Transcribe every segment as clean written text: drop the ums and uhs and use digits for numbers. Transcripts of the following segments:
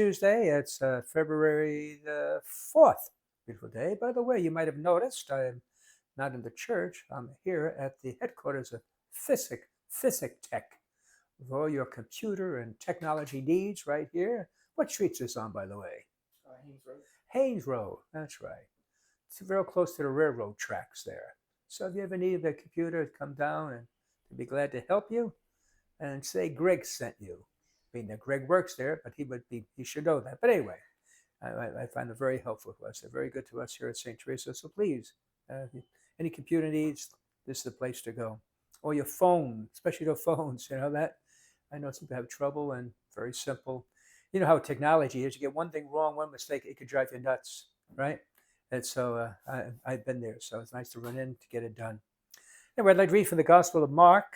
Tuesday. It's February the 4th. Beautiful day. By the way, you might have noticed I'm not in the church. I'm here at the headquarters of Physic Tech. With all your computer and technology needs right here. What street's this on, by the way? Haynes Road. Haynes Road. That's right. It's real close to the railroad tracks there. So if you ever need a computer, come down and we'd be glad to help you. And say Greg sent you. I mean, that Greg works there, but he should know that. But anyway, I find them very helpful to us. They're very good to us here at St. Teresa. So please, any computer needs, this is the place to go. Or your phone, especially the phones, that I know some people have trouble and very simple. You know how technology is. You get one thing wrong, one mistake, it could drive you nuts, right? And so I've been there. So it's nice to run in to get it done. Anyway, I'd like to read from the Gospel of Mark.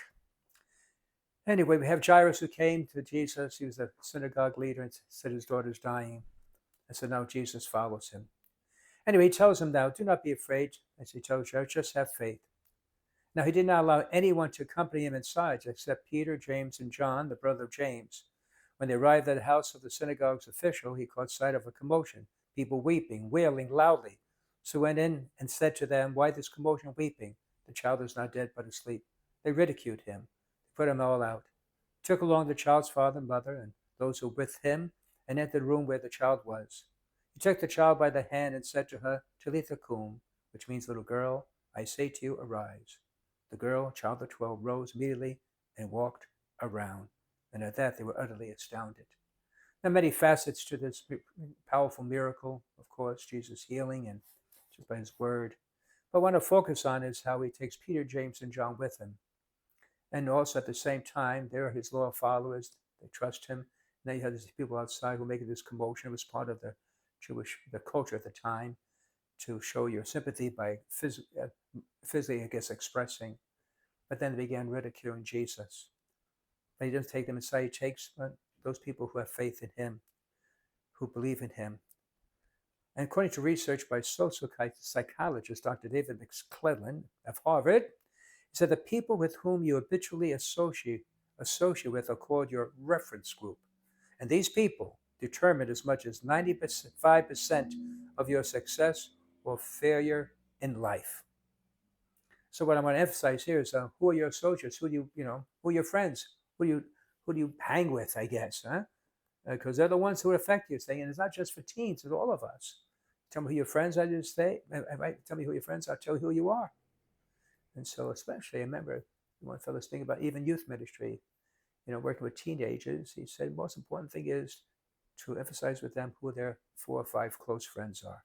Anyway, we have Jairus who came to Jesus. He was a synagogue leader and said his daughter's dying. And so now Jesus follows him. Anyway, he tells him now, do not be afraid, as he told you, just have faith. Now, he did not allow anyone to accompany him inside except Peter, James, and John, the brother of James. When they arrived at the house of the synagogue's official, he caught sight of a commotion, people weeping, wailing loudly. So he went in and said to them, why this commotion and weeping? The child is not dead, but asleep. They ridiculed him, put him all out, took along the child's father and mother and those who were with him, and entered the room where the child was. He took the child by the hand and said to her, Talitha cum, which means little girl, I say to you, arise. The girl, child of 12, rose immediately and walked around. And at that they were utterly astounded. There are many facets to this powerful miracle, of course, Jesus healing and just by his word. But what I want to focus on is how he takes Peter, James, and John with him. And also at the same time, they're his loyal followers. They trust him. And then you have these people outside who are making this commotion. It was part of the culture at the time to show your sympathy by physically, I guess, expressing. But then they began ridiculing Jesus. But he doesn't take them aside. He takes those people who have faith in him, who believe in him. And according to research by social psychologist Dr. David McClellan of Harvard, he said the people with whom you habitually associate with are called your reference group. And these people determine as much as 95% of your success or failure in life. So what I want to emphasize here is who are your associates? Who are your friends? Who do you hang with, I guess, huh? Because they're the ones who affect you. And it's not just for teens, it's all of us. Tell me who your friends are. Tell me who your friends are. Tell me who you are. And so, especially, I remember one fellow speaking about even youth ministry, working with teenagers. He said the most important thing is to emphasize with them who their 4 or 5 close friends are.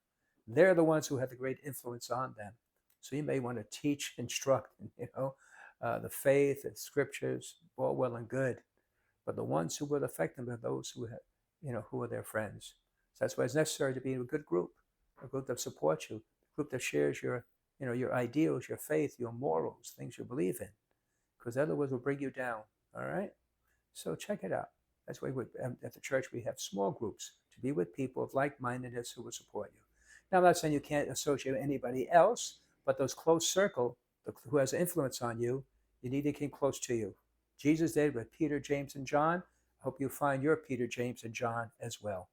They're the ones who have the great influence on them. So you may want to teach, instruct, the faith and scriptures, all well and good. But the ones who will affect them are those who who are their friends. So that's why it's necessary to be in a good group, a group that supports you, a group that shares your ideals, your faith, your morals, things you believe in, because otherwise will bring you down. All right. So check it out. That's why at the church we have small groups to be with people of like-mindedness who will support you. Now, I'm not saying you can't associate with anybody else, but those close circle who has influence on you, you need to keep close to you. Jesus did with Peter, James, and John. I hope you find your Peter, James, and John as well.